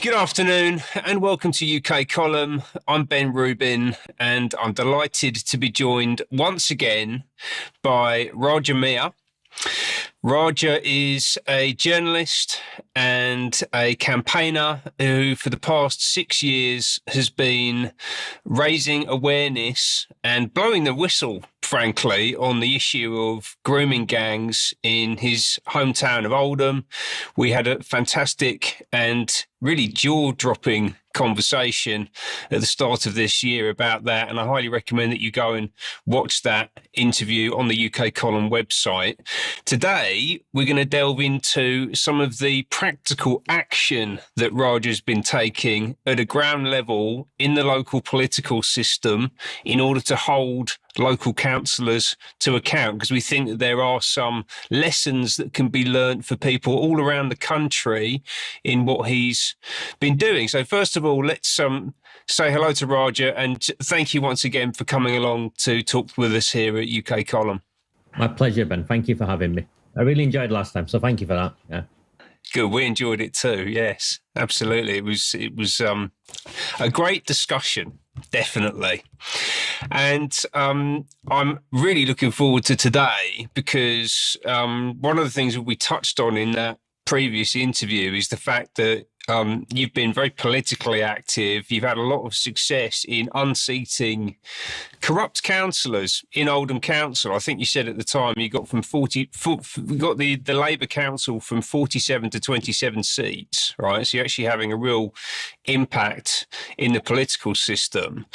Good afternoon and welcome to UK Column. I'm Ben Rubin and I'm delighted to be joined once again by Raja Mia. Raja is a journalist and a campaigner who, for the past 6 years, has been raising awareness and blowing the whistle, frankly, on the issue of grooming gangs in his hometown of Oldham. We had a fantastic and really jaw-dropping conversation at the start of this year about that, and I highly recommend that you go and watch that interview on the UK Column website. Today, we're going to delve into some of the practical action that Raja's been taking at a ground level in the local political system in order to hold local councillors to account, because we think that there are some lessons that can be learnt for people all around the country in what he's been doing. So first of all, let's say hello to Raja and thank you once again for coming along to talk with us here at UK Column. My pleasure, Ben. Thank you for having me. I really enjoyed last time, so thank you for that. Yeah. Good. We enjoyed it too. Yes, absolutely. It was a great discussion, definitely. And I'm really looking forward to today because one of the things that we touched on in that previous interview is the fact that you've been very politically active. You've had a lot of success in unseating corrupt councillors in Oldham Council. I think you said at the time you got the Labour Council from 47 to 27 seats, right? So you're actually having a real impact in the political system.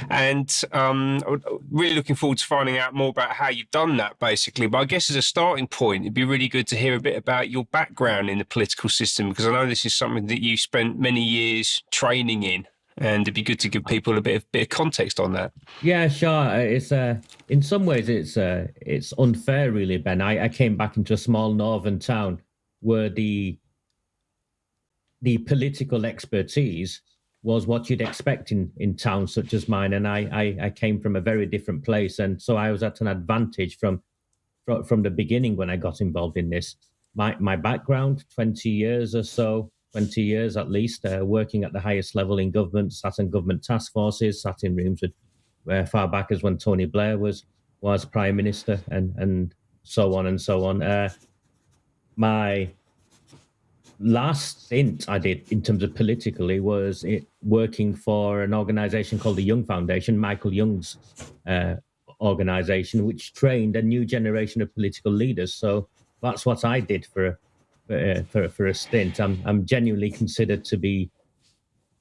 And I'm really looking forward to finding out more about how you've done that, basically. But I guess as a starting point, it'd be really good to hear a bit about your background in the political system, because I know this is something that you spent many years training in. And it'd be good to give people a bit of context on that. Yeah, sure. It's in some ways it's unfair, really, Ben. I came back into a small northern town where the political expertise was what you'd expect in towns such as mine, and I came from a very different place, and so I was at an advantage from the beginning when I got involved in this. My background, 20 years or so. 20 years at least, working at the highest level in government, sat in government task forces, sat in rooms with far back as when Tony Blair was Prime Minister, and so on and so on. My last stint I did in terms of politically was working for an organisation called the Young Foundation, Michael Young's organisation, which trained a new generation of political leaders. So that's what I did for a stint. I'm genuinely considered to be,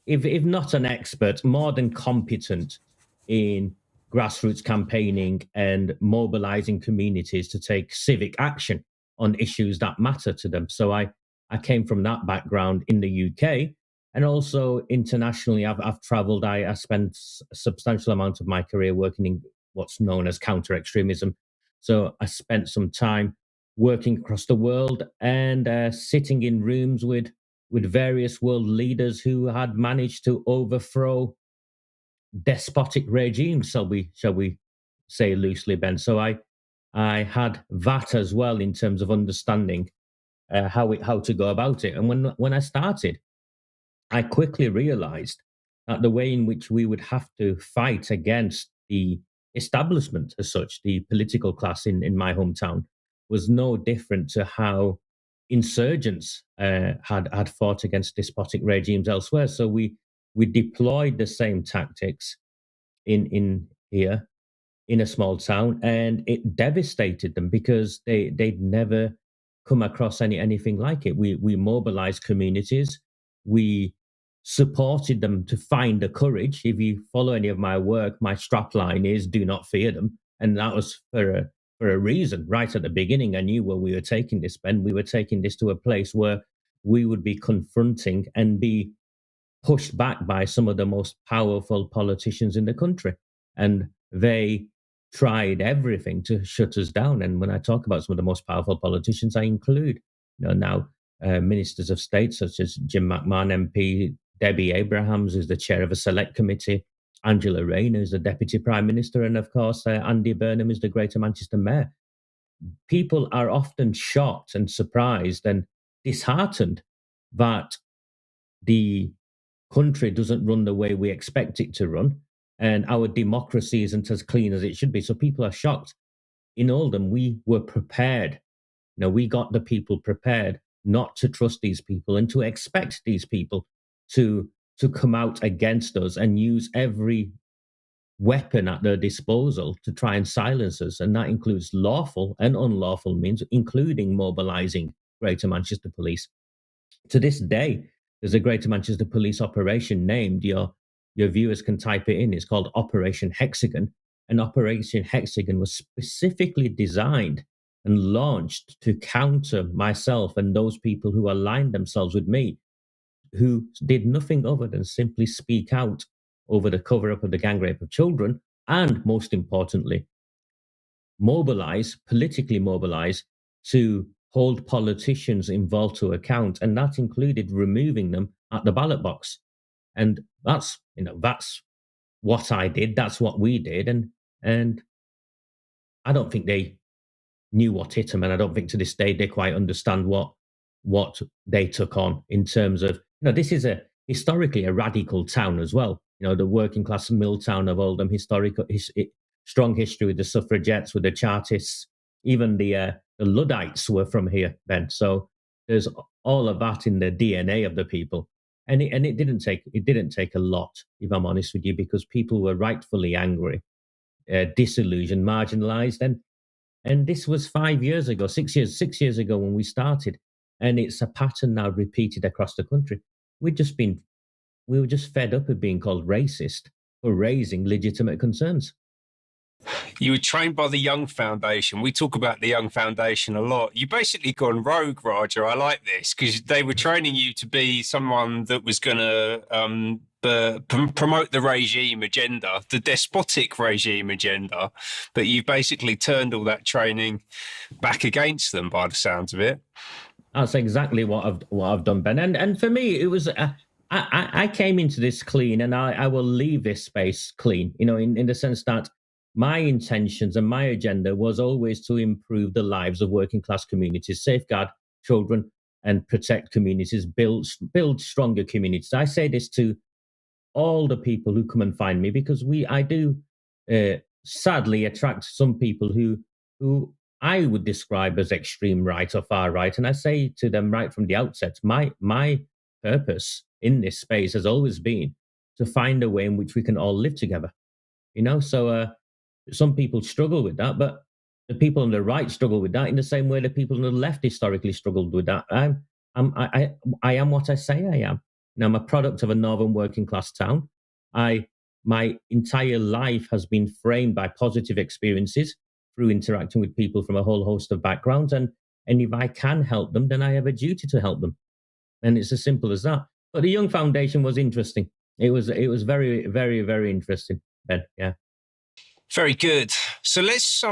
if not an expert, more than competent in grassroots campaigning and mobilizing communities to take civic action on issues that matter to them. So I came from that background in the UK, and also internationally. I've traveled. I spent a substantial amount of my career working in what's known as counter-extremism. So I spent some time working across the world and sitting in rooms with various world leaders who had managed to overthrow despotic regimes, shall we say loosely, Ben. So I had that as well in terms of understanding how to go about it. And when I started, I quickly realized that the way in which we would have to fight against the establishment as such, the political class in my hometown, was no different to how insurgents had fought against despotic regimes elsewhere. So we deployed the same tactics in here in a small town, and it devastated them because they'd never come across anything like it. We mobilized communities, we supported them to find the courage. If you follow any of my work, my strapline is "Do not fear them," and that was for a reason. Right at the beginning, I knew where we were taking this, Ben. We were taking this to a place where we would be confronting and be pushed back by some of the most powerful politicians in the country. And they tried everything to shut us down. And when I talk about some of the most powerful politicians, I include now ministers of state such as Jim McMahon MP, Debbie Abrahams, who's the chair of a select committee, Angela Rayner is the deputy prime minister, and of course Andy Burnham is the Greater Manchester mayor. People are often shocked and surprised and disheartened that the country doesn't run the way we expect it to run, and our democracy isn't as clean as it should be. So people are shocked. In Oldham, we were prepared. We got the people prepared not to trust these people and to expect these people to come out against us and use every weapon at their disposal to try and silence us. And that includes lawful and unlawful means, including mobilizing Greater Manchester Police. To this day, there's a Greater Manchester Police operation named, your viewers can type it in, it's called Operation Hexagon. And Operation Hexagon was specifically designed and launched to counter myself and those people who aligned themselves with me, who did nothing other than simply speak out over the cover-up of the gang rape of children, and most importantly, politically mobilize to hold politicians involved to account, and that included removing them at the ballot box. And that's what I did. That's what we did, and I don't think they knew what hit them, and I don't think to this day they quite understand what they took on in terms of, this is historically a radical town as well. The working class mill town of Oldham, strong history with the suffragettes, with the Chartists, even the Luddites were from here, Ben. So there's all of that in the DNA of the people, and it didn't take a lot, if I'm honest with you, because people were rightfully angry, disillusioned, marginalised, and this was 5 years ago, 6 years ago when we started, and it's a pattern now repeated across the country. We were just fed up of being called racist for raising legitimate concerns. You were trained by the Young Foundation. We talk about the Young Foundation a lot. You basically gone rogue, Roger. I like this because they were training you to be someone that was going to promote the regime agenda, the despotic regime agenda. But you've basically turned all that training back against them by the sounds of it. That's exactly what I've done, Ben. And for me, it was I came into this clean, and I will leave this space clean. In the sense that my intentions and my agenda was always to improve the lives of working class communities, safeguard children, and protect communities, build stronger communities. I say this to all the people who come and find me, because I do sadly attract some people who I would describe as extreme right or far right. And I say to them right from the outset, my purpose in this space has always been to find a way in which we can all live together. So some people struggle with that, but the people on the right struggle with that in the same way that people on the left historically struggled with that. I am what I say I am. I'm a product of a northern working class town. My entire life has been framed by positive experiences through interacting with people from a whole host of backgrounds. And if I can help them, then I have a duty to help them. And it's as simple as that. But the Young Foundation was interesting. It was very, very, very interesting, Ben. Yeah. Very good. So let's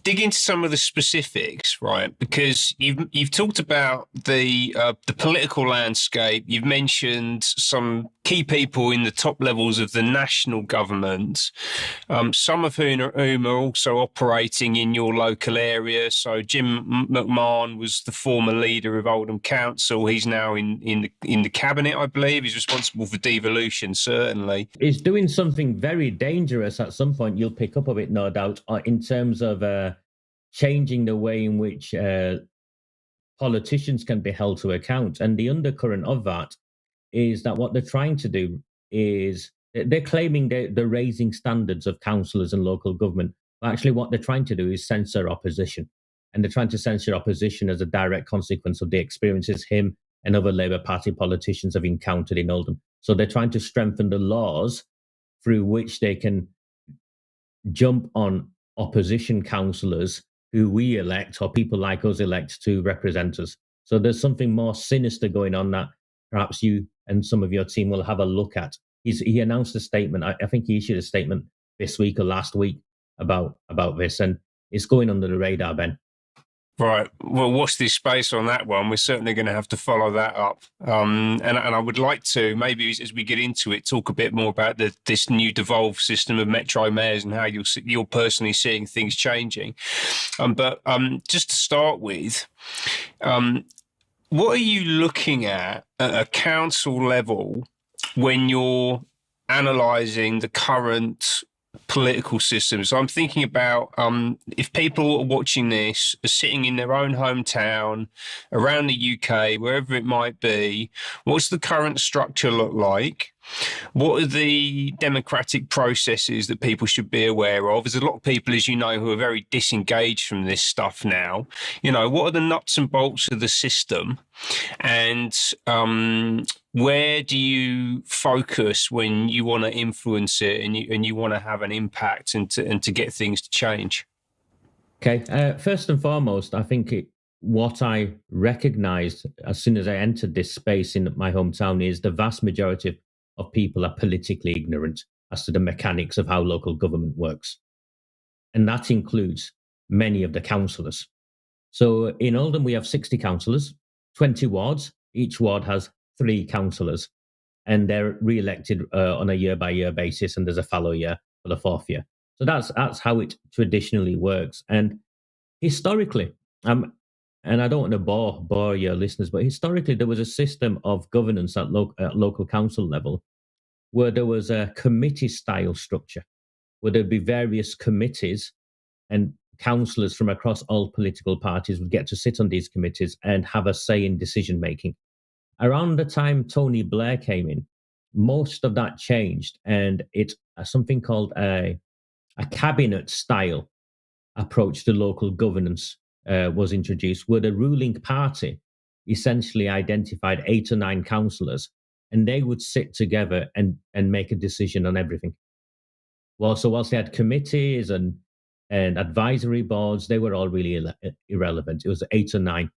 dig into some of the specifics, right? Because you've talked about the political landscape. You've mentioned some key people in the top levels of the national government, some of whom are also operating in your local area. So Jim McMahon was the former leader of Oldham Council. He's now in the cabinet, I believe. He's responsible for devolution, certainly. He's doing something very dangerous at some point. You'll pick up of it, no doubt, in terms of changing the way in which politicians can be held to account. And the undercurrent of that is that what they're trying to do is they're claiming they're raising standards of councillors and local government. But actually what they're trying to do is censor opposition. And they're trying to censor opposition as a direct consequence of the experiences him and other Labour Party politicians have encountered in Oldham. So they're trying to strengthen the laws through which they can jump on opposition councillors who we elect, or people like us elect to represent us. So there's something more sinister going on that perhaps you and some of your team will have a look at. He announced a statement. I think he issued a statement this week or last week about this, and it's going under the radar, Ben. Right. Well, watch this space on that one. We're certainly going to have to follow that up. And I would like to, maybe as we get into it, talk a bit more about this new devolved system of metro mayors and how you're personally seeing things changing. But just to start with, what are you looking at a council level when you're analysing the current political system. So I'm thinking about if people are watching this, are sitting in their own hometown, around the UK, wherever it might be, what's the current structure look like? What are the democratic processes that people should be aware of? There's a lot of people, as you know, who are very disengaged from this stuff now. You know, what are the nuts and bolts of the system? And where do you focus when you want to influence it and you want to have an impact and to get things to change? Okay, first and foremost, I think what I recognized as soon as I entered this space in my hometown is the vast majority of people are politically ignorant as to the mechanics of how local government works. And that includes many of the councillors. So in Oldham, we have 60 councillors, 20 wards. Each ward has 3 councillors, and they're re-elected on a year-by-year basis, and there's a fallow year for the 4th year. So that's how it traditionally works. And historically, and I don't want to bore your listeners, but historically there was a system of governance at local council level where there was a committee-style structure, where there'd be various committees and councillors from across all political parties would get to sit on these committees and have a say in decision making. Around the time Tony Blair came in, most of that changed, and it's something called a cabinet style approach to local governance was introduced, where the ruling party essentially identified 8 or 9 councillors, and they would sit together and make a decision on everything. Well, so whilst they had committees and advisory boards, they were all really irrelevant. It was 8 or 9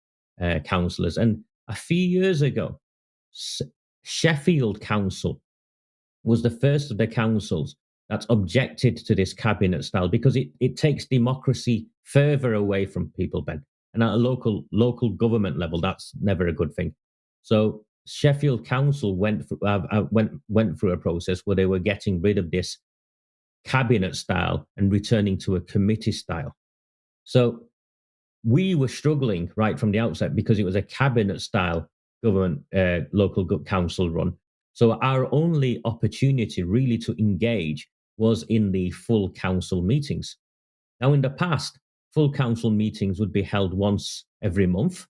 councillors. And a few years ago, Sheffield Council was the first of the councils that objected to this cabinet style because it takes democracy further away from people, Ben. And at a local government level, that's never a good thing. So Sheffield Council went through a process where they were getting rid of this cabinet style and returning to a committee style. So we were struggling right from the outset because it was a cabinet style government, local council run. So our only opportunity really to engage was in the full council meetings. Now, in the past, full council meetings would be held once every month,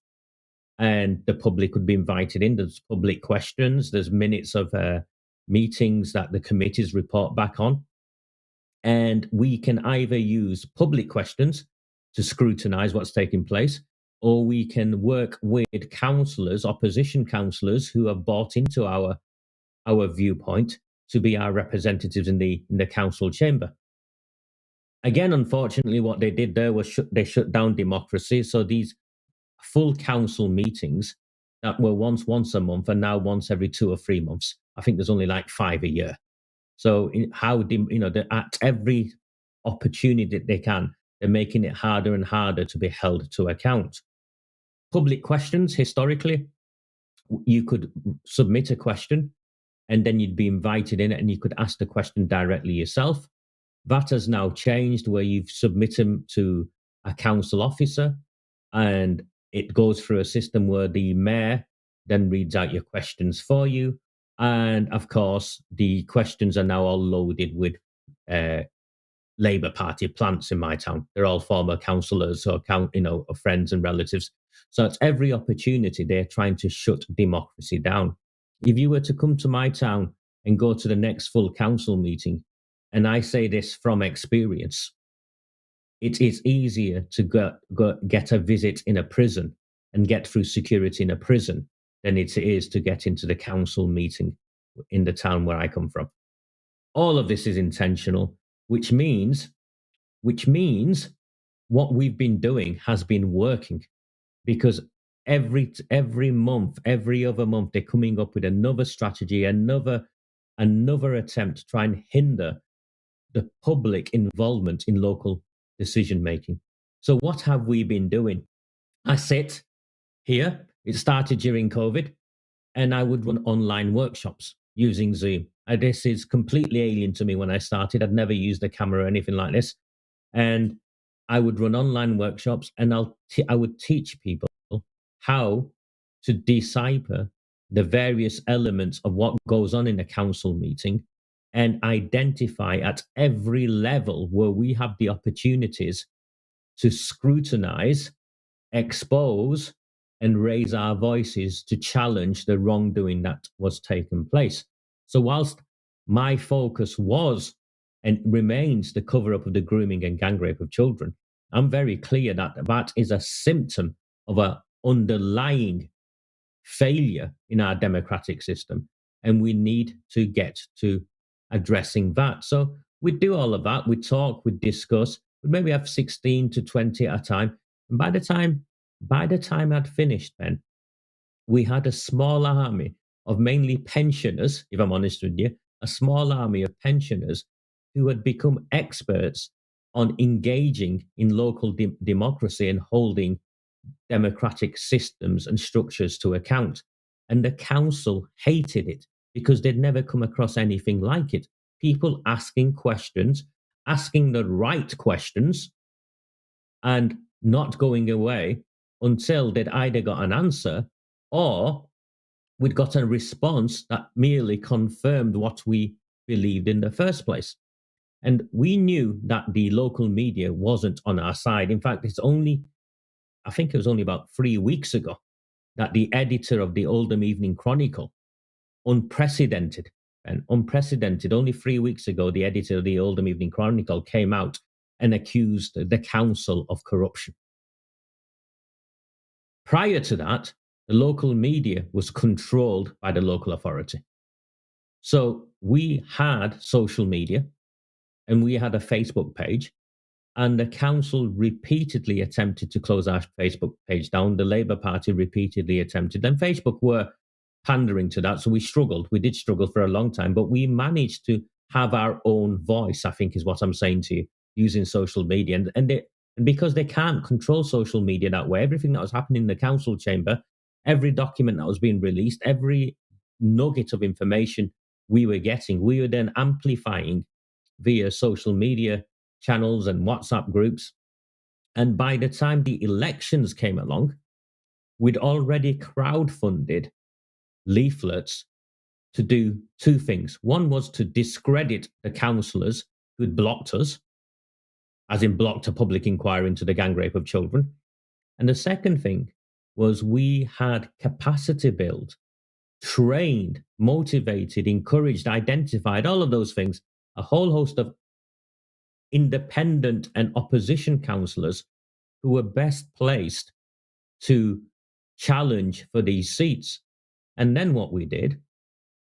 and the public would be invited in. There's public questions, there's minutes of meetings that the committees report back on. And we can either use public questions to scrutinise what's taking place, or we can work with councillors, opposition councillors, who have bought into our viewpoint to be our representatives in the council chamber. Again, unfortunately, what they did there was they shut down democracy. So these full council meetings that were once a month are now once every 2 or 3 months. I think there's only like 5 a year. So at every opportunity that they can, they're making it harder and harder to be held to account. Public questions, historically, you could submit a question and then you'd be invited in and you could ask the question directly yourself. That has now changed, where you've submitted them to a council officer and it goes through a system where the mayor then reads out your questions for you. And of course, the questions are now all loaded with Labour Party plants in my town. They're all former councillors or friends and relatives. So at every opportunity, they're trying to shut democracy down. If you were to come to my town and go to the next full council meeting, and I say this from experience, it is easier to get a visit in a prison and get through security in a prison than it is to get into the council meeting in the town where I come from. All of this is intentional, which means what we've been doing has been working, because every month, every other month, they're coming up with another strategy, another attempt to try and hinder the public involvement in local decision making. So what have we been doing? I sit here. It started during COVID, and I would run online workshops using Zoom. This is completely alien to me. When I started, I'd never used a camera or anything like this. And I would run online workshops, and I would teach people how to decipher the various elements of what goes on in a council meeting and identify at every level where we have the opportunities to scrutinize, expose, and raise our voices to challenge the wrongdoing that was taking place. So, whilst my focus was and remains the cover up of the grooming and gang rape of children, I'm very clear that that is a symptom of an underlying failure in our democratic system. And we need to get to addressing that. So we do all of that. We talk, we discuss, we maybe have 16 to 20 at a time. And by the time I'd finished, Ben, we had a small army of mainly pensioners, if I'm honest with you, a small army of pensioners who had become experts on engaging in local democracy and holding democratic systems and structures to account. And the council hated it because they'd never come across anything like it. People asking questions, asking the right questions, and not going away until they'd either got an answer or we'd got a response that merely confirmed what we believed in the first place. And we knew that the local media wasn't on our side. In fact, I think it was only about 3 weeks ago that the editor of the Oldham Evening Chronicle, unprecedented, only 3 weeks ago, the editor of the Oldham Evening Chronicle came out and accused the council of corruption. Prior to that, the local media was controlled by the local authority. So we had social media and we had a Facebook page, and the council repeatedly attempted to close our Facebook page down. The Labour Party repeatedly attempted, and Facebook were pandering to that. So we struggled. We did struggle for a long time, but we managed to have our own voice, I think is what I'm saying to you, using social media. And because they can't control social media that way, everything that was happening in the council chamber, every document that was being released, every nugget of information we were getting, we were then amplifying via social media channels and WhatsApp groups. And by the time the elections came along, we'd already crowdfunded leaflets to do two things. One was to discredit the councillors who'd blocked us, as in blocked a public inquiry into the gang rape of children. And the second thing was we had capacity built, trained, motivated, encouraged, identified, all of those things, a whole host of independent and opposition councillors who were best placed to challenge for these seats. And then what we did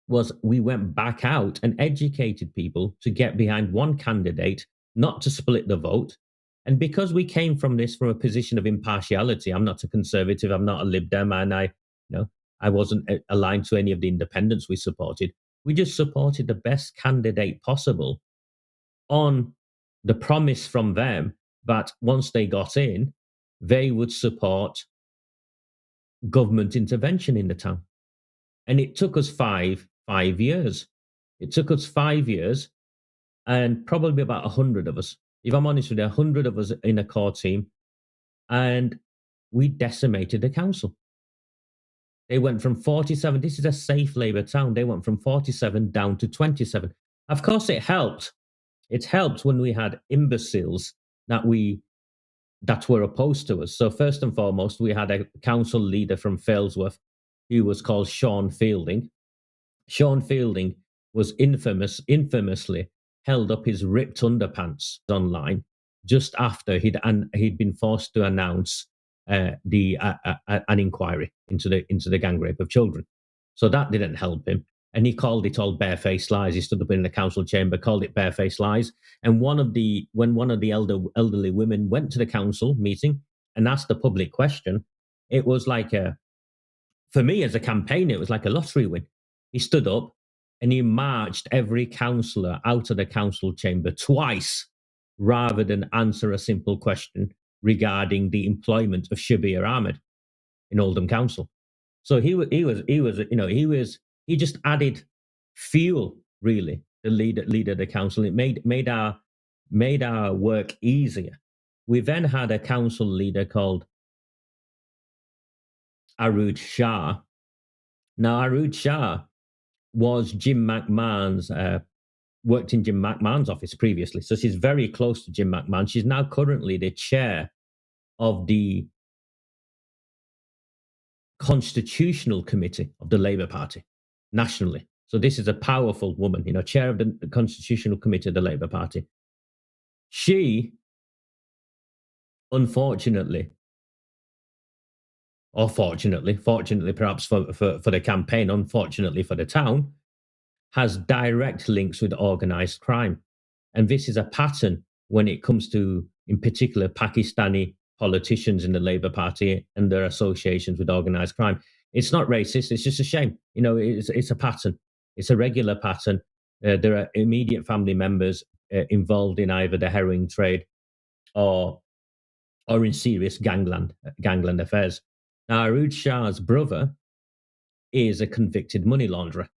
was we went back out and educated people to get behind one candidate, not to split the vote. And because we came from a position of impartiality, I'm not a conservative, I'm not a Lib Dem, and I wasn't aligned to any of the independents we supported. We just supported the best candidate possible on the promise from them that once they got in, they would support government intervention in the town. And it took us five years. It took us 5 years and probably about 100 of us. If I'm honest with you, 100 of us in a core team, and we decimated the council. They went from 47, this is a safe Labour town, they went from 47 down to 27. Of course, it helped. It helped when we had imbeciles that were opposed to us. So first and foremost, we had a council leader from Failsworth who was called Sean Fielding. Sean Fielding was infamously held up his ripped underpants online just after he'd been forced to announce an inquiry into the gang rape of children. So that didn't help him. And he called it all barefaced lies. He stood up in the council chamber, called it barefaced lies. And when one of the elderly women went to the council meeting and asked a public question, it was like for me as a campaigner, it was like a lottery win. He stood up and he marched every councillor out of the council chamber twice, rather than answer a simple question regarding the employment of Shabir Ahmed in Oldham Council. So he just added fuel, really, the leader of the council. It made our work easier. We then had a council leader called Arooj Shah, Now, Arud Shah was Jim McMahon's, worked in Jim McMahon's office previously. So she's very close to Jim McMahon. She's now currently the chair of the Constitutional Committee of the Labour Party nationally. So this is a powerful woman, chair of the Constitutional Committee of the Labour Party. She, unfortunately, or fortunately perhaps for the campaign, unfortunately for the town, has direct links with organized crime. And this is a pattern when it comes to, in particular, Pakistani politicians in the Labour Party and their associations with organized crime. It's not racist. It's just a shame. It's a pattern. It's a regular pattern. There are immediate family members involved in either the heroin trade or in serious gangland affairs. Now, Arud Shah's brother is a convicted money launderer.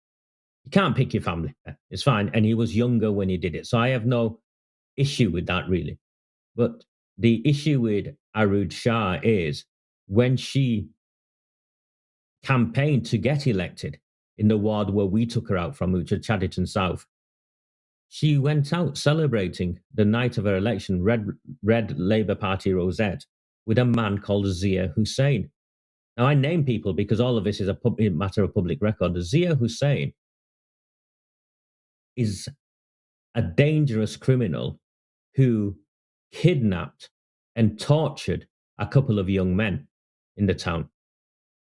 You can't pick your family. It's fine. And he was younger when he did it. So I have no issue with that, really. But the issue with Arud Shah is when she campaigned to get elected in the ward where we took her out from, which is Chadderton South, she went out celebrating the night of her election, red Labour Party rosette, with a man called Zia Hussain. Now, I name people because all of this is a matter of public record. Zia Hussain is a dangerous criminal who kidnapped and tortured a couple of young men in the town.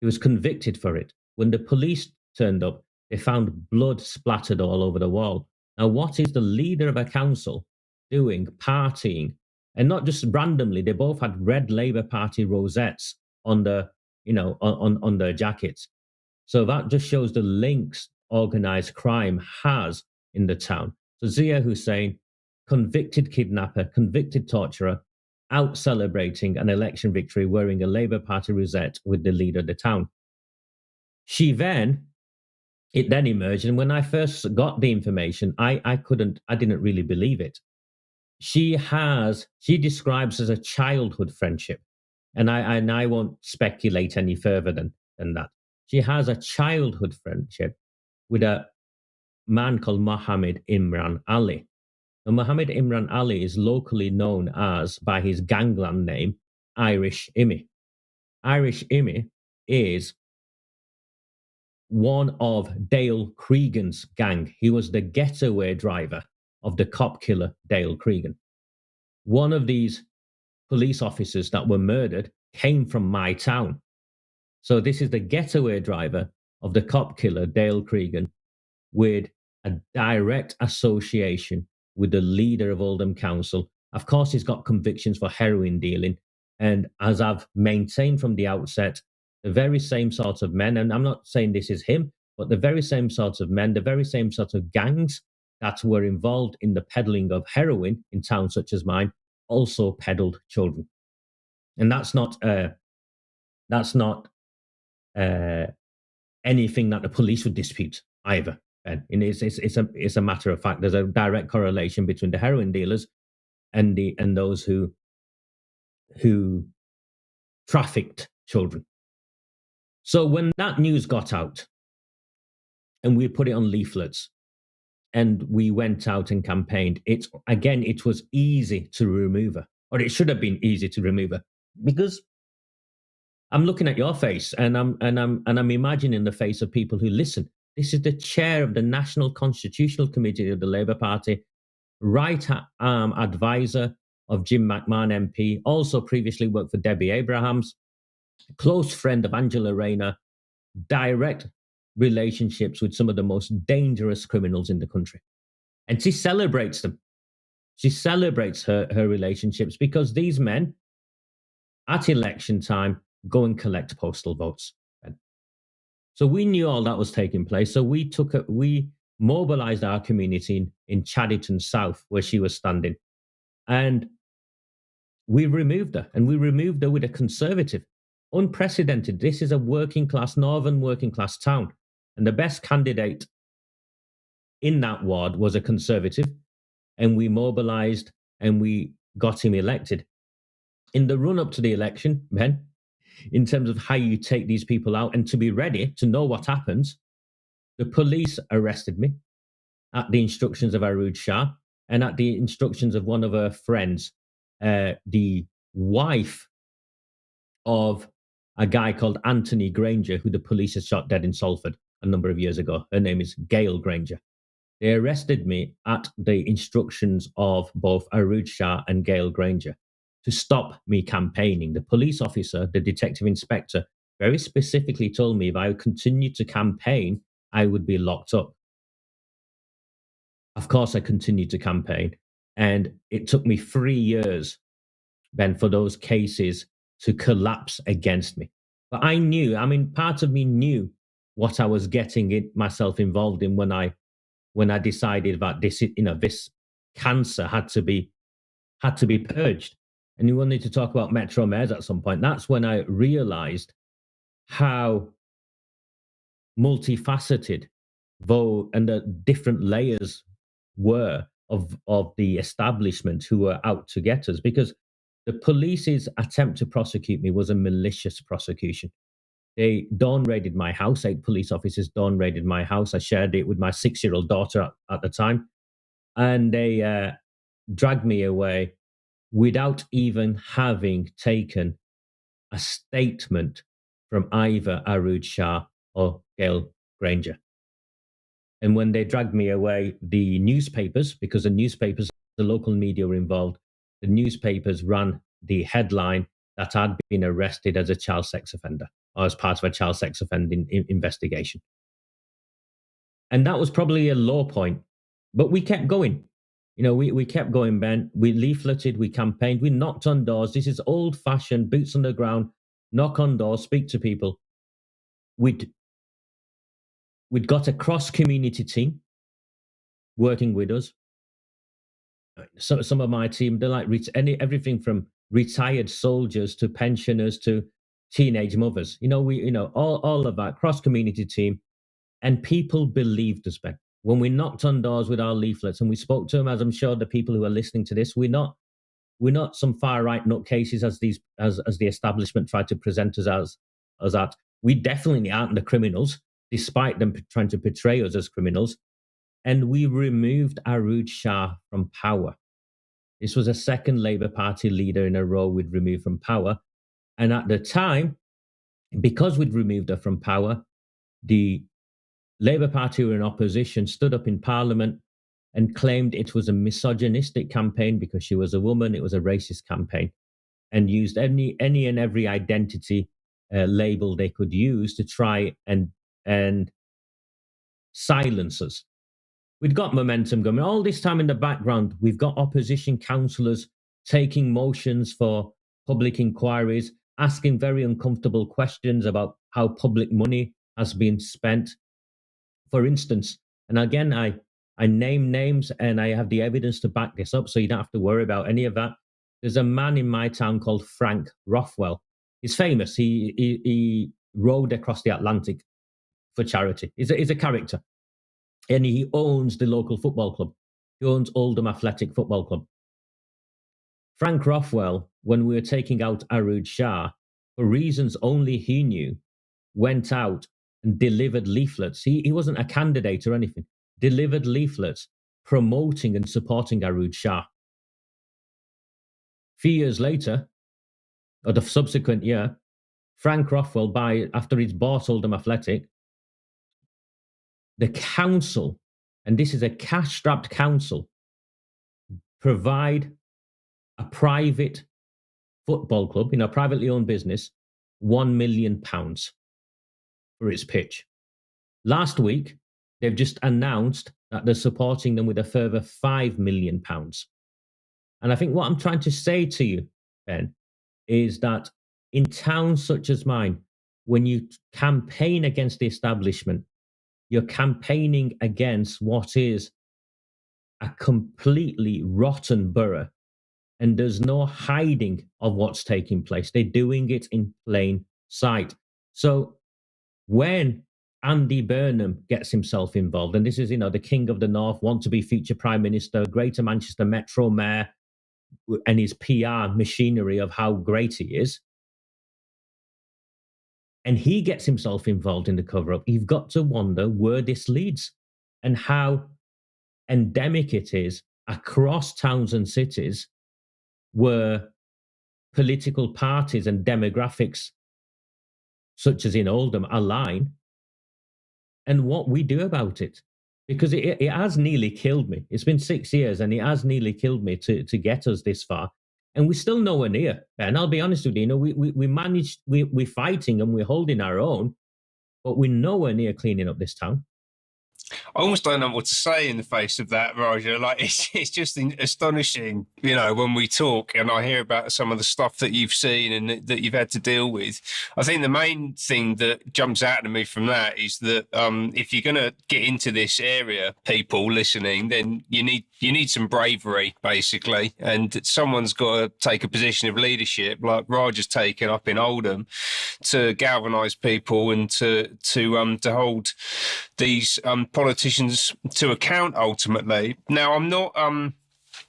He was convicted for it. When the police turned up, they found blood splattered all over the wall. Now, what is the leader of a council doing, partying? And not just randomly, they both had red Labour Party rosettes on their, on their jackets. So that just shows the links organized crime has in the town. So Zia Hussain, convicted kidnapper, convicted torturer, out celebrating an election victory wearing a Labour Party rosette with the leader of the town. It then emerged, and when I first got the information, I didn't really believe it. She describes as a childhood friendship, and I won't speculate any further than that. She has a childhood friendship with a man called Mohammed Imran Ali. Now, Mohammed Imran Ali is locally known as, by his gangland name, Irish Immy. Irish Immy is one of Dale Cregan's gang. He was the getaway driver of the cop killer Dale Cregan. One of these police officers that were murdered came from my town. So this is the getaway driver of the cop killer Dale Cregan, with a direct association with the leader of Oldham Council. Of course, he's got convictions for heroin dealing. And as I've maintained from the outset, the very same sorts of men, and I'm not saying this is him, but the very same sorts of men, the very same sorts of gangs that were involved in the peddling of heroin in towns such as mine also peddled children. And that's not anything that the police would dispute either. And it's a matter of fact. There's a direct correlation between the heroin dealers and those who trafficked children. So when that news got out, and we put it on leaflets, and we went out and campaigned, it was easy to remove her, or it should have been easy to remove her, because I'm looking at your face, and I'm imagining the face of people who listen. This is the chair of the National Constitutional Committee of the Labour Party, right arm advisor of Jim McMahon MP, also previously worked for Debbie Abrahams, close friend of Angela Rayner, direct relationships with some of the most dangerous criminals in the country. And she celebrates them. She celebrates her relationships, because these men, at election time, go and collect postal votes. So we knew all that was taking place. So we mobilized our community in Chadderton South, where she was standing. And we removed her, and we removed her with a Conservative. Unprecedented. This is a northern working class town. And the best candidate in that ward was a Conservative. And we mobilized and we got him elected. In the run up to the election, Ben, in terms of how you take these people out and to be ready to know what happens. The police arrested me at the instructions of Arooj Shah and at the instructions of one of her friends, the wife of a guy called Anthony Granger, who the police had shot dead in Salford a number of years ago. Her name is Gail Granger. They arrested me at the instructions of both Arooj Shah and Gail Granger to stop me campaigning. The police officer, the detective inspector, very specifically told me if I continued to campaign, I would be locked up. Of course, I continued to campaign. And it took me 3 years, Ben, for those cases to collapse against me. But I knew, part of me knew what I was getting myself involved in when I decided that this, this cancer had to be purged. And you wanted to talk about Metro Mayors at some point. That's when I realized how multifaceted and the different layers were of the establishment who were out to get us, because the police's attempt to prosecute me was a malicious prosecution. They dawn raided my house. 8 police officers dawn raided my house. I shared it with my 6-year-old daughter at the time. And they dragged me away without even having taken a statement from either Arooj Shah or Gail Granger. And when they dragged me away, the newspapers, because the local media were involved, the newspapers ran the headline that I'd been arrested as a child sex offender or as part of a child sex offending investigation. And that was probably a low point, but we kept going. We kept going, Ben. We leafleted, we campaigned, we knocked on doors. This is old-fashioned, boots on the ground, knock on doors, speak to people. We'd got a cross-community team working with us. So some of my team, they're like everything from retired soldiers to pensioners to teenage mothers. All of that cross-community team, and people believed us, Ben. When we knocked on doors with our leaflets and we spoke to them, as I'm sure the people who are listening to this, we're not some far right nutcases as the establishment tried to present us as that. We definitely aren't the criminals, despite them trying to portray us as criminals. And we removed Arooj Shah from power. This was a second Labour Party leader in a row we'd removed from power. And at the time, because we'd removed her from power, the Labour Party who were in opposition stood up in Parliament and claimed it was a misogynistic campaign because she was a woman. It was a racist campaign, and used any and every identity label they could use to try and silence us. We'd got momentum going. All this time in the background, we've got opposition councillors taking motions for public inquiries, asking very uncomfortable questions about how public money has been spent. For instance, and again, I name names and I have the evidence to back this up, so you don't have to worry about any of that. There's a man in my town called Frank Rothwell. He's famous. He rowed across the Atlantic for charity. He's a character. And he owns the local football club. He owns Oldham Athletic Football Club. Frank Rothwell, when we were taking out Arooj Shah, for reasons only he knew, went out and delivered leaflets. He wasn't a candidate or anything. Delivered leaflets promoting and supporting Arooj Shah. A few years later, or the subsequent year, Frank Rothwell, after he's bought Oldham Athletic, the council, and this is a cash-strapped council, provide a private football club, a privately owned business, £1 million for its pitch. Last week, they've just announced that they're supporting them with a further £5 million. And I think what I'm trying to say to you, Ben, is that in towns such as mine, when you campaign against the establishment, you're campaigning against what is a completely rotten borough. And there's no hiding of what's taking place. They're doing it in plain sight. So when Andy Burnham gets himself involved, and this is, the king of the north, want to be future prime minister, Greater Manchester Metro Mayor, and his PR machinery of how great he is, and he gets himself involved in the cover-up, you've got to wonder where this leads and how endemic it is across towns and cities where political parties and demographics, such as in Oldham, align, and what we do about it. Because it has nearly killed me. It's been 6 years and it has nearly killed me to get us this far. And we're still nowhere near. And I'll be honest with you, we managed, we're fighting and we're holding our own, but we're nowhere near cleaning up this town. I almost don't know what to say in the face of that, Roger. Like, it's just astonishing, when we talk and I hear about some of the stuff that you've seen and that you've had to deal with. I think the main thing that jumps out to me from that is that if you're going to get into this area, people listening, then you need some bravery, basically, and someone's got to take a position of leadership, like Roger's taken up in Oldham, to galvanise people and to hold these politicians to account ultimately. Now, I'm not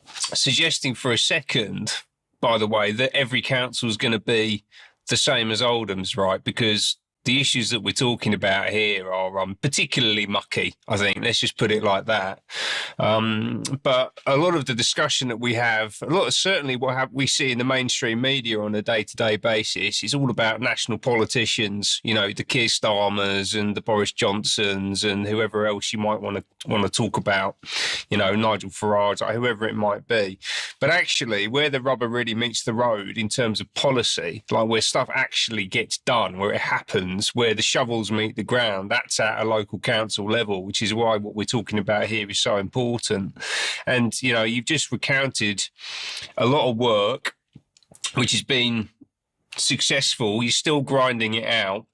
suggesting for a second, by the way, that every council is going to be the same as Oldham's, right? Because the issues that we're talking about here are particularly mucky, I think. Let's just put it like that. But a lot of the discussion that we have, certainly what we see in the mainstream media on a day-to-day basis is all about national politicians, the Keir Starmers and the Boris Johnsons and whoever else you might want to talk about, Nigel Farage, whoever it might be. But actually, where the rubber really meets the road in terms of policy, like where stuff actually gets done, where it happens, where the shovels meet the ground, that's at a local council level, which is why what we're talking about here is so important. And, you've just recounted a lot of work which has been successful. You're still grinding it out.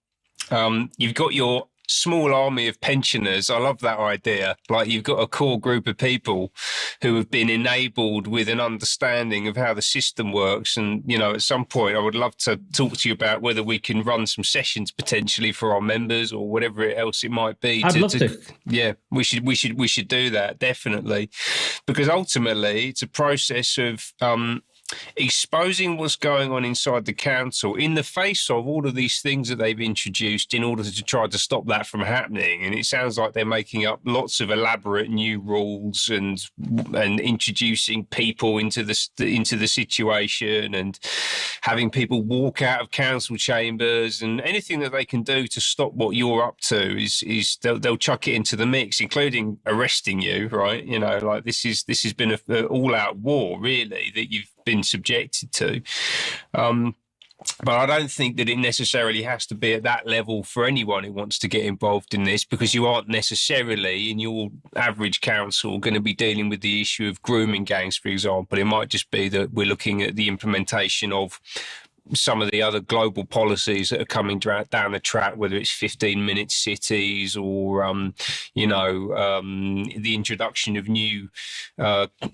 You've got your small army of pensioners. I love that idea. Like, you've got a core group of people who have been enabled with an understanding of how the system works. And, at some point, I would love to talk to you about whether we can run some sessions potentially for our members or whatever else it might be. I'd love to. Yeah, we should do that, definitely. Because ultimately, it's a process of exposing what's going on inside the council in the face of all of these things that they've introduced in order to try to stop that from happening. And it sounds like they're making up lots of elaborate new rules and introducing people into the situation and having people walk out of council chambers, and anything that they can do to stop what you're up to is they'll chuck it into the mix, including arresting you, right? Like this has been an all-out war, really, that you've been subjected to. But I don't think that it necessarily has to be at that level for anyone who wants to get involved in this, because you aren't necessarily in your average council going to be dealing with the issue of grooming gangs, for example. It might just be that we're looking at the implementation of some of the other global policies that are coming down the track, whether it's 15-minute cities or, the introduction of new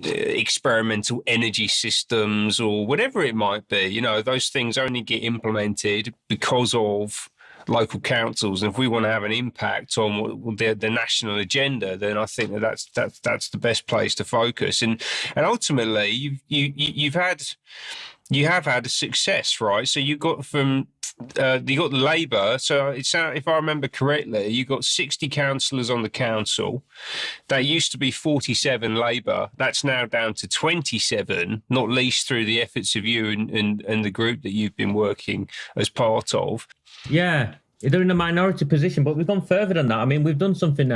experimental energy systems or whatever it might be. Those things only get implemented because of local councils. And if we want to have an impact on the national agenda, then I think that's the best place to focus. And ultimately, you have had a success, right? So you got the Labour. So if I remember correctly, you got 60 councillors on the council. That used to be 47 Labour. That's now down to 27, not least through the efforts of you and the group that you've been working as part of. Yeah, they're in a minority position, but we've gone further than that. I mean, we've done something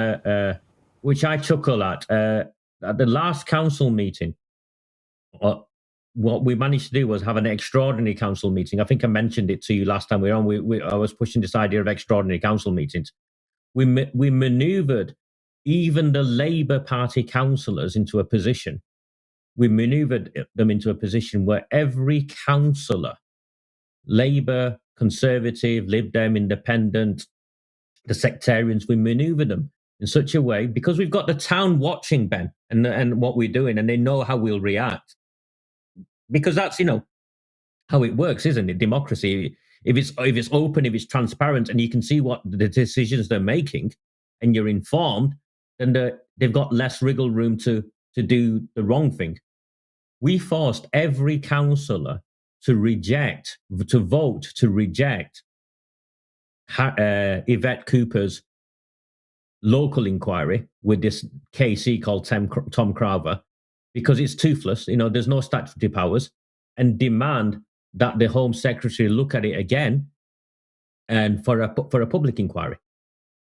which I chuckle at the last council meeting. What we managed to do was have an extraordinary council meeting. I think I mentioned it to you last time we were on. I was pushing this idea of extraordinary council meetings. We manoeuvred even the Labour Party councillors into a position. We manoeuvred them into a position where every councillor, Labour, Conservative, Lib Dem, Independent, the sectarians, we manoeuvred them in such a way, because we've got the town watching, Ben, and what we're doing, and they know how we'll react. Because that's, how it works, isn't it? Democracy. If it's open, if it's transparent, and you can see what the decisions they're making, and you're informed, then they've got less wriggle room to do the wrong thing. We forced every councillor to vote to reject Yvette Cooper's local inquiry with this KC called Tom Carver, because it's toothless, there's no statutory powers, and demand that the Home Secretary look at it again and for a public inquiry.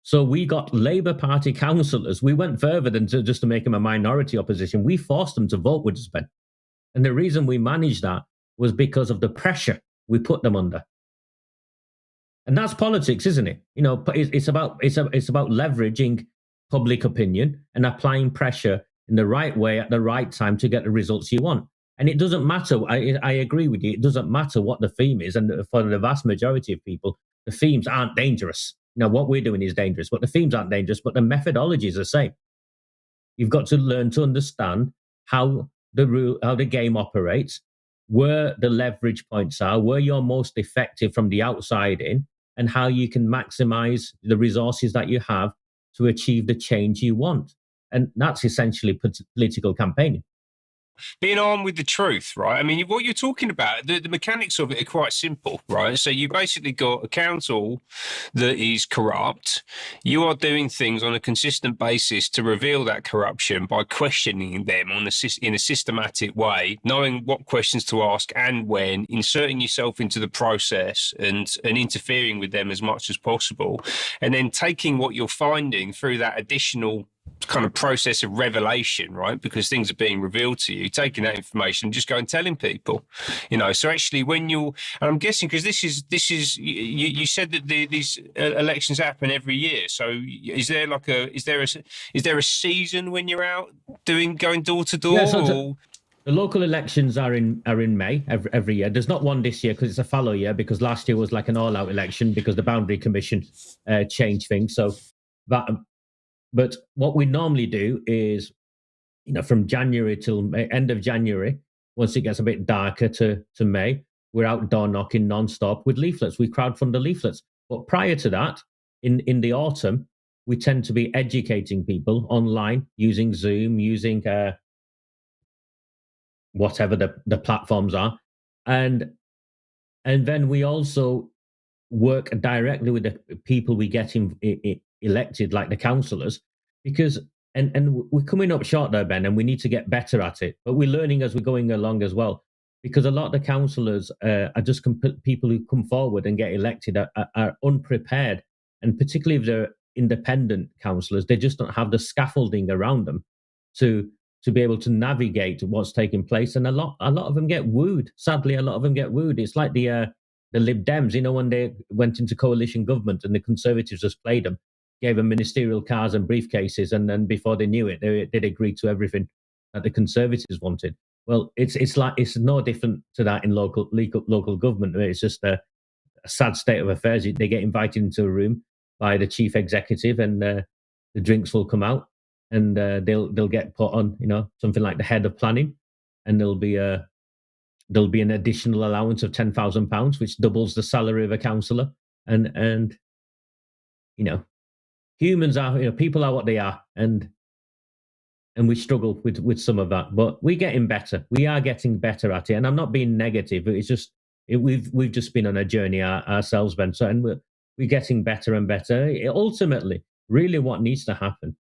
So we got Labour Party councillors. We went further than just to make them a minority opposition. We forced them to vote with us, Ben. And the reason we managed that was because of the pressure we put them under. And that's politics, isn't it? It's about leveraging public opinion and applying pressure in the right way at the right time to get the results you want. And it doesn't matter. I agree with you. It doesn't matter what the theme is. And for the vast majority of people, the themes aren't dangerous. What we're doing is dangerous, but the themes aren't dangerous, but the methodology is the same. You've got to learn to understand how the game operates, where the leverage points are, where you're most effective from the outside in, and how you can maximize the resources that you have to achieve the change you want. And that's essentially political campaigning. Being armed with the truth, right? I mean, what you're talking about, the mechanics of it are quite simple, right? So you basically got a council that is corrupt. You are doing things on a consistent basis to reveal that corruption by questioning them in a systematic way, knowing what questions to ask and when, inserting yourself into the process and interfering with them as much as possible. And then taking what you're finding through that additional kind of process of revelation, right? Because things are being revealed to you, taking that information and just go and telling people, so actually when and I'm guessing, because this is you said that these elections happen every year. So is there a season when you're out going door to door? Yeah, so the local elections are in May every year. There's not one this year because it's a fallow year, because last year was like an all-out election because the Boundary Commission changed things. So that. But what we normally do is, from January till May, end of January, once it gets a bit darker to May, we're out door knocking non-stop with leaflets. We crowdfund the leaflets. But prior to that, in the autumn, we tend to be educating people online using Zoom, using whatever the platforms are. And then we also work directly with the people we get elected, like the councillors, because and we're coming up short there, Ben, and we need to get better at it. But we're learning as we're going along as well, because a lot of the councillors are just people who come forward and get elected are unprepared, and particularly if they're independent councillors, they just don't have the scaffolding around them to be able to navigate what's taking place. And a lot of them get wooed. Sadly, a lot of them get wooed. It's like the Lib Dems, when they went into coalition government and the Conservatives just played them, gave them ministerial cars and briefcases, and then before they knew it, they'd agreed to everything that the Conservatives wanted. Well, it's no different to that in local government. It's just a sad state of affairs. They get invited into a room by the chief executive, and the drinks will come out, and they'll get put on, something like the head of planning, and there'll be an additional allowance of £10,000, which doubles the salary of a councillor. And humans are, people are what they are, and we struggle with some of that. But we're getting better. We are getting better at it. And I'm not being negative. It's just we've just been on a journey ourselves, Ben. So, and we're getting better and better. Ultimately, really, what needs to happen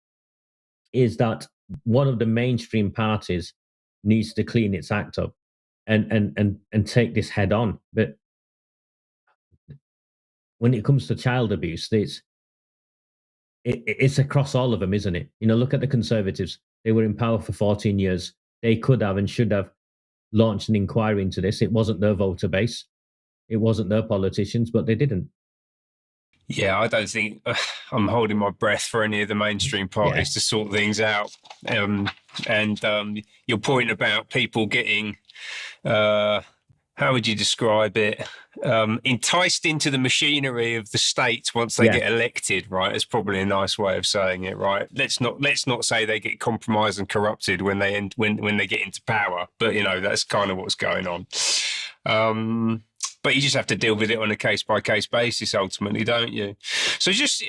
is that one of the mainstream parties needs to clean its act up and take this head on. But when it comes to child abuse, it's across all of them, isn't it? Look at the Conservatives. They were in power for 14 years. They could have and should have launched an inquiry into this. It wasn't their voter base. It wasn't their politicians, but they didn't. Yeah, I don't think I'm holding my breath for any of the mainstream parties to sort things out. And your point about people getting, how would you describe it? Enticed into the machinery of the state once they get elected, right? It's probably a nice way of saying it, right? Let's not say they get compromised and corrupted when they get into power, but that's kind of what's going on. But you just have to deal with it on a case-by-case basis, ultimately, don't you? So just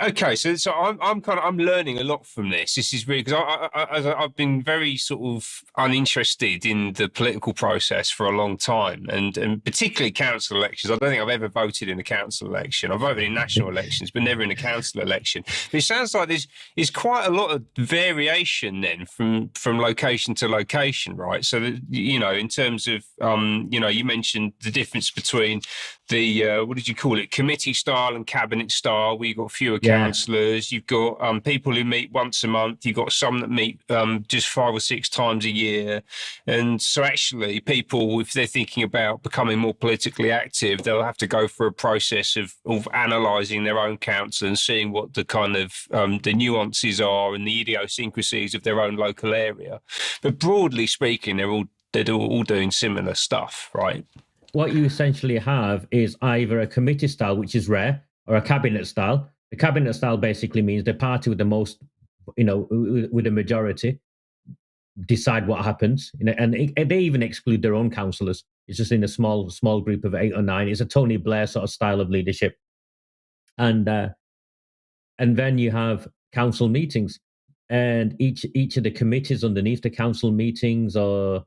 Okay, so I'm learning a lot from this. This is really because I've been very sort of uninterested in the political process for a long time, and particularly council elections. I don't think I've ever voted in a council election. I've voted in national elections, but never in a council election. But it sounds like there's quite a lot of variation then from location to location, right? So that, in terms of you mentioned the difference between the what did you call it, committee style and cabinet style, where you've got fewer councillors, you've got people who meet once a month, you've got some that meet just 5 or 6 times a year. And so actually people, if they're thinking about becoming more politically active, they'll have to go through a process of analysing their own council and seeing what the kind of the nuances are and the idiosyncrasies of their own local area. But broadly speaking, they're all doing similar stuff, right? What you essentially have is either a committee style, which is rare, or a cabinet style. The cabinet style basically means the party with the most, with a majority, decide what happens. And they even exclude their own councillors. It's just in a small group of 8 or 9. It's a Tony Blair sort of style of leadership. And then you have council meetings, and each of the committees underneath the council meetings are.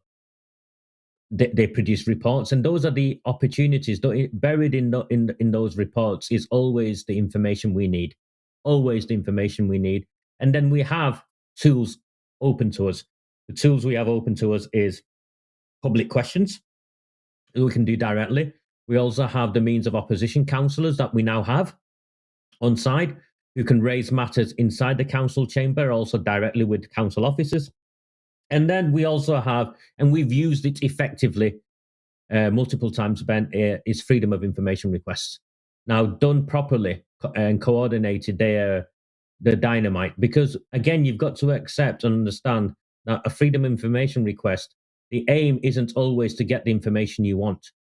They produce reports, and those are the opportunities. Buried in those reports is always the information we need, and then we have tools open to us. The tools we have open to us is public questions that we can do directly. We also have the means of opposition councillors that we now have on side, who can raise matters inside the council chamber, also directly with council officers. And then we also have, and we've used it effectively multiple times, Ben, is freedom of information requests. Now, done properly and coordinated, they're dynamite. Because, again, you've got to accept and understand that a freedom of information request, the aim isn't always to get the information you want.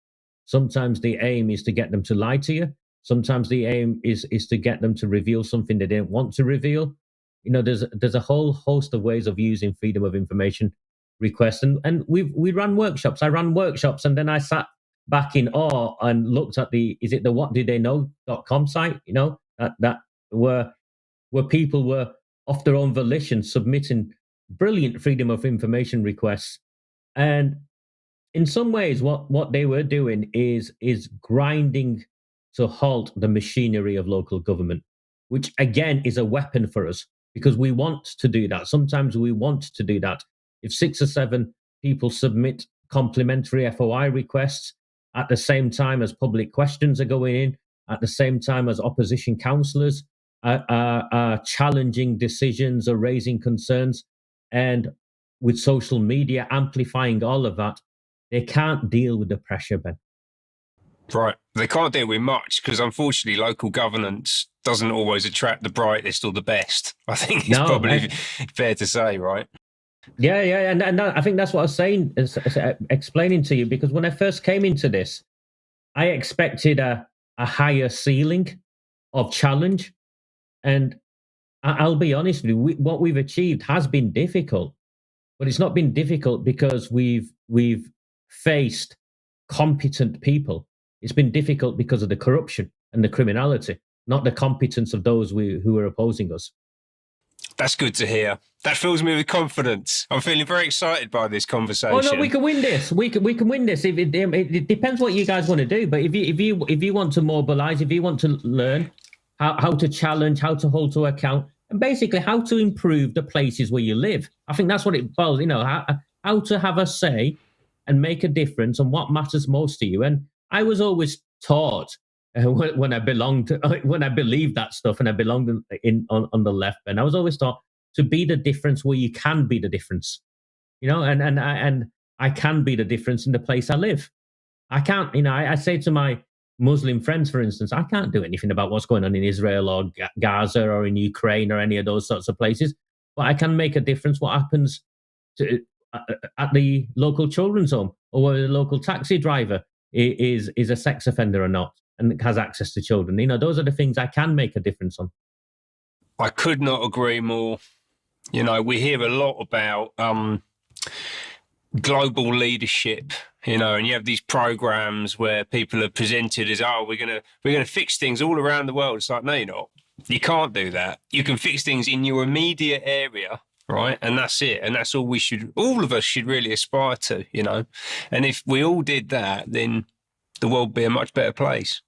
Sometimes the aim is to get them to lie to you. Sometimes the aim is to get them to reveal something they didn't want to reveal. There's a whole host of ways of using freedom of information requests, and we ran workshops. I ran workshops, and then I sat back in awe and looked at the whatdidtheyknow.com site, that where people were off their own volition submitting brilliant freedom of information requests. And in some ways, what they were doing is grinding to halt the machinery of local government, which again is a weapon for us. Because we want to do that. Sometimes we want to do that. If 6 or 7 people submit complimentary FOI requests at the same time as public questions are going in, at the same time as opposition councillors are challenging decisions or raising concerns, and with social media amplifying all of that, they can't deal with the pressure, Ben. Right. They can't deal with much because, unfortunately, local governance doesn't always attract the brightest or the best. I think it's probably fair to say, right? Yeah. And I think that's what I was saying, explaining to you, because when I first came into this, I expected a higher ceiling of challenge. And I'll be honest with you, what we've achieved has been difficult, but it's not been difficult because we've faced competent people. It's been difficult because of the corruption and the criminality, not the competence of those who are opposing us. That's good to hear. That fills me with confidence. I'm feeling very excited by this conversation. Oh no, we can win this. We can win this. It depends what you guys want to do. But if you want to mobilize, if you want to learn how to challenge, how to hold to account, and basically how to improve the places where you live, I think that's what it boils. How to have a say and make a difference on what matters most to you. And I was always taught when I believed that stuff and I belonged on the left, and I was always taught to be the difference where you can be the difference, and I can be the difference in the place I live. I can't, I say to my Muslim friends, for instance, I can't do anything about what's going on in Israel or Gaza or in Ukraine or any of those sorts of places, but I can make a difference what happens at the local children's home, or whether the local taxi driver is a sex offender or not and has access to children. Those are the things I can make a difference on. I could not agree more. We hear a lot about global leadership, and you have these programs where people are presented as, we're going to fix things all around the world. It's like, no, you're not. You can't do that. You can fix things in your immediate area, right? And that's it. And that's all of us should really aspire to, you know. And if we all did that, then the world would be a much better place.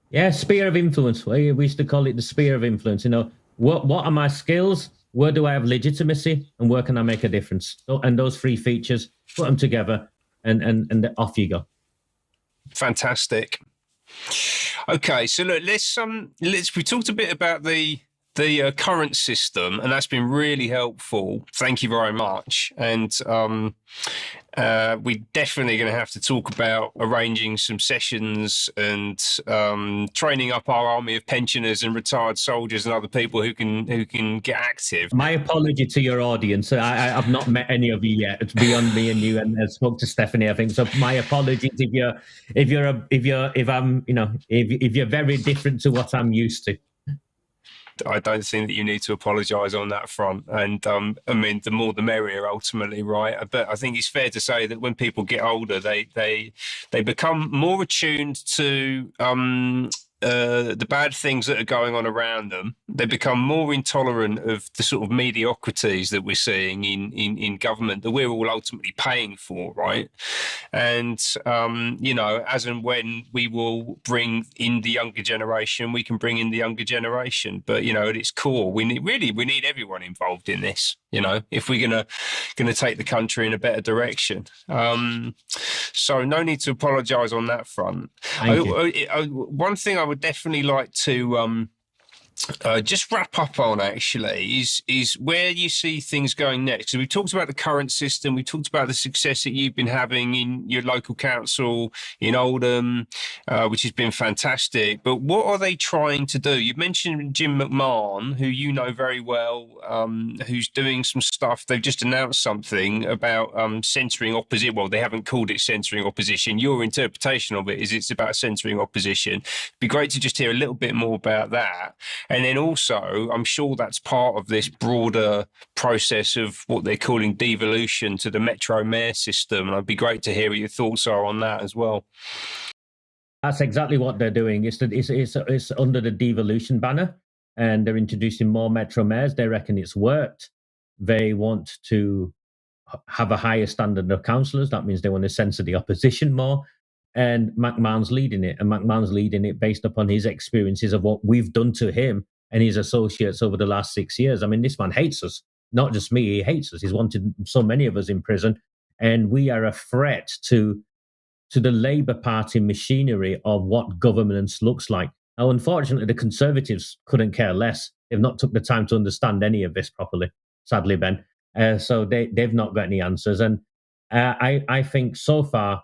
Yeah, sphere of influence. We used to call it the sphere of influence. You know, what are my skills? Where do I have legitimacy? And where can I make a difference? So, and those three features, put them together, and off you go. Fantastic. Okay, so look, we talked a bit about the current system, and that's been really helpful. Thank you very much. And we're definitely going to have to talk about arranging some sessions and training up our army of pensioners and retired soldiers and other people who can get active. My apology to your audience. I've not met any of you yet. It's beyond me and you, and I spoke to Stephanie, I think. So my apologies if you're very different to what I'm used to. I don't think that you need to apologise on that front. And I mean, the more the merrier ultimately, right? But I think it's fair to say that when people get older, they become more attuned to the bad things that are going on around them. They become more intolerant of the sort of mediocrities that we're seeing in government that we're all ultimately paying for, right? And, you know, as and when we will bring in the younger generation, we can bring in the younger generation. But, you know, at its core, we need everyone involved in this, you know, if we're gonna take the country in a better direction. So no need to apologise on that front. One thing I would definitely like to just wrap up on actually is where you see things going next. So we've talked about the current system. We talked about the success that you've been having in your local council in Oldham, which has been fantastic. But what are they trying to do? You mentioned Jim McMahon, who you know very well, who's doing some stuff. They've just announced something about censoring opposition. Well, they haven't called it censoring opposition. Your interpretation of it is it's about censoring opposition. It'd be great to just hear a little bit more about that. And then also, I'm sure that's part of this broader process of what they're calling devolution to the Metro Mayor system. And it'd be great to hear what your thoughts are on that as well. That's exactly what they're doing. It's under the devolution banner, and they're introducing more Metro Mayors. They reckon it's worked. They want to have a higher standard of councillors. That means they want to censor the opposition more. And McMahon's leading it. And McMahon's leading it based upon his experiences of what we've done to him and his associates over the last 6 years. I mean, this man hates us. Not just me, he hates us. He's wanted so many of us in prison. And we are a threat to the Labour Party machinery of what governance looks like. Now, unfortunately, the Conservatives couldn't care less. They've not took the time to understand any of this properly, sadly, Ben. So they've not got any answers. And I think so far,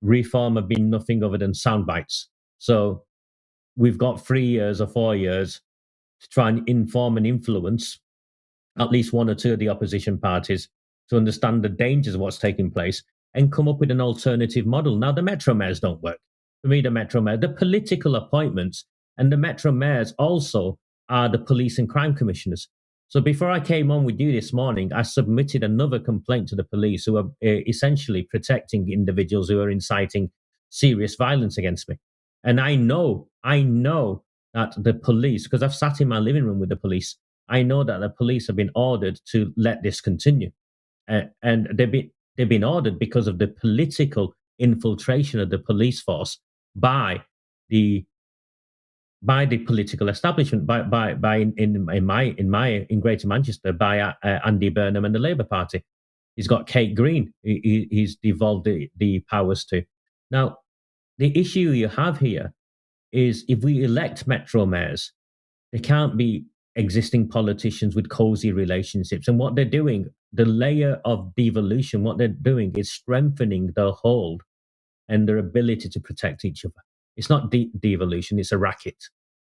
Reform have been nothing other than sound bites. So we've got 3 years or 4 years to try and inform and influence at least one or two of the opposition parties to understand the dangers of what's taking place and come up with an alternative model. Now, the Metro Mayors don't work. For me, the Metro Mayor, the political appointments and the Metro Mayors also are the police and crime commissioners. So before I came on with you this morning, I submitted another complaint to the police who are essentially protecting individuals who are inciting serious violence against me. And I know that the police, because I've sat in my living room with the police, I know that the police have been ordered to let this continue. And they've been ordered because of the political infiltration of the police force by the political establishment, in Greater Manchester, by Andy Burnham and the Labour Party. He's got Kate Green. He's devolved the powers to. Now, the issue you have here is if we elect Metro Mayors, there can't be existing politicians with cosy relationships. And what they're doing, the layer of devolution, what they're doing is strengthening their hold and their ability to protect each other. It's not devolution, it's a racket.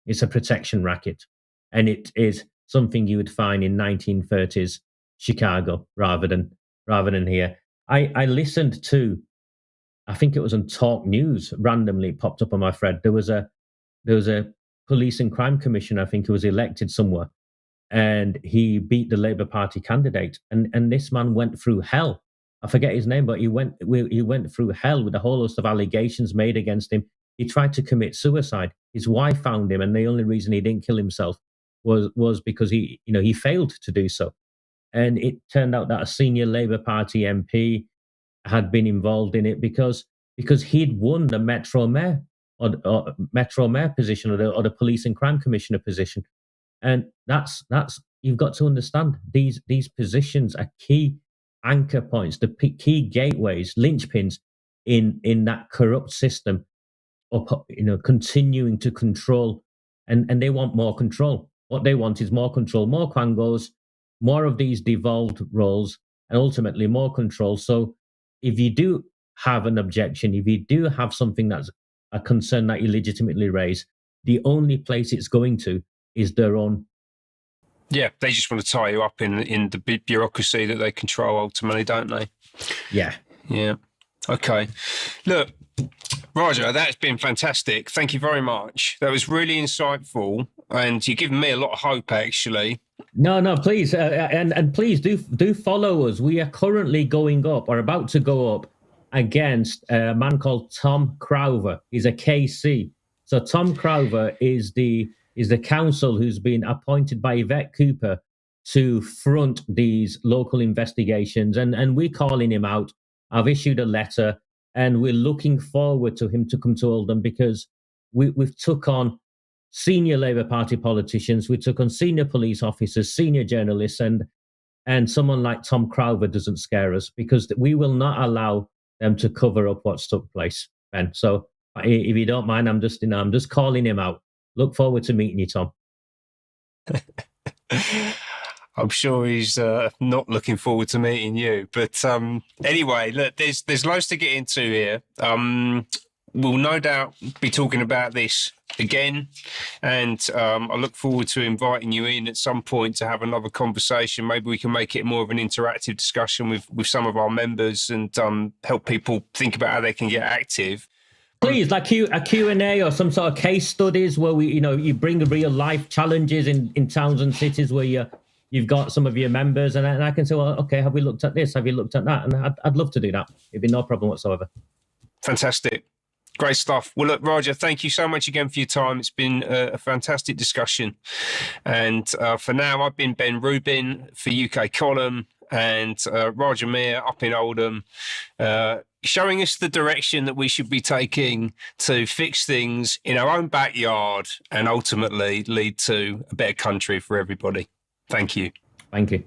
It's a protection racket. And it is something you would find in 1930s Chicago rather than here. I listened to, I think it was on Talk News, randomly it popped up on my thread. There was a police and crime commissioner, I think, who was elected somewhere, and he beat the Labour Party candidate. And this man went through hell. I forget his name, but he went through hell with a whole host of allegations made against him. He tried to commit suicide. His wife found him, and the only reason he didn't kill himself was because he failed to do so. And it turned out that a senior Labour Party MP had been involved in it because he'd won the Metro Mayor or Metro Mayor position or the Police and Crime Commissioner position. And that's you've got to understand these positions are key anchor points, the key gateways, linchpins in that corrupt system of continuing to control, and they want more control. What they want is more control, more quangos, more of these devolved roles, and ultimately more control. So if you do have an objection, if you do have something that's a concern that you legitimately raise, the only place it's going to is their own. Yeah, they just want to tie you up in the bureaucracy that they control ultimately, don't they? Yeah. Yeah. Okay. Look, Roger, that's been fantastic. Thank you very much. That was really insightful, and you've given me a lot of hope, actually. No, please, and please do follow us. We are currently going up, or about to go up, against a man called Tom Crowther. He's a KC. So Tom Crowther is the counsel who's been appointed by Yvette Cooper to front these local investigations, and we're calling him out. I've issued a letter, and we're looking forward to him to come to Oldham because we've took on senior Labour Party politicians, we took on senior police officers, senior journalists, and someone like Tom Crowther doesn't scare us because we will not allow them to cover up what's took place. Ben, so if you don't mind, I'm just calling him out. Look forward to meeting you, Tom. I'm sure he's not looking forward to meeting you. But anyway, look, there's loads to get into here. We'll no doubt be talking about this again, and I look forward to inviting you in at some point to have another conversation. Maybe we can make it more of an interactive discussion with some of our members and help people think about how they can get active. Please, like a Q&A or some sort of case studies where you bring real life challenges in towns and cities where you've got some of your members, and I can say, well, okay, have we looked at this? Have you looked at that? And I'd love to do that. It'd be no problem whatsoever. Fantastic. Great stuff. Well, look, Roger, thank you so much again for your time. It's been a fantastic discussion. And for now, I've been Ben Rubin for UK Column, and Roger Meir up in Oldham, showing us the direction that we should be taking to fix things in our own backyard and ultimately lead to a better country for everybody. Thank you. Thank you.